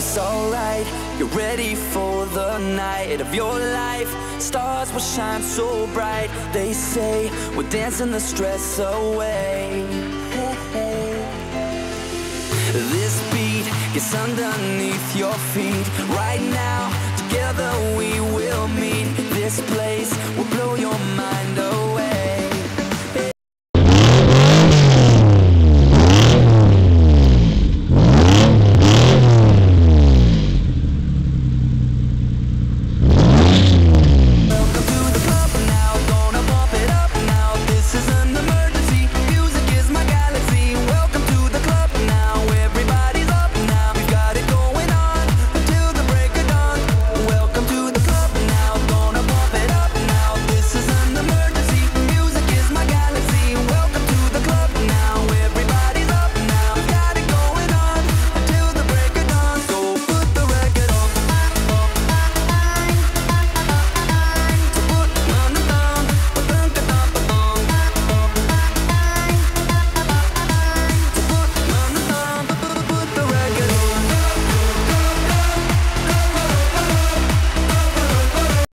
it's alright. Get ready for the night of your life. Stars will shine so bright. They say we're dancing the stress away. Hey, hey. This beat gets underneath your feet. Right now, together we will meet. This place will blow your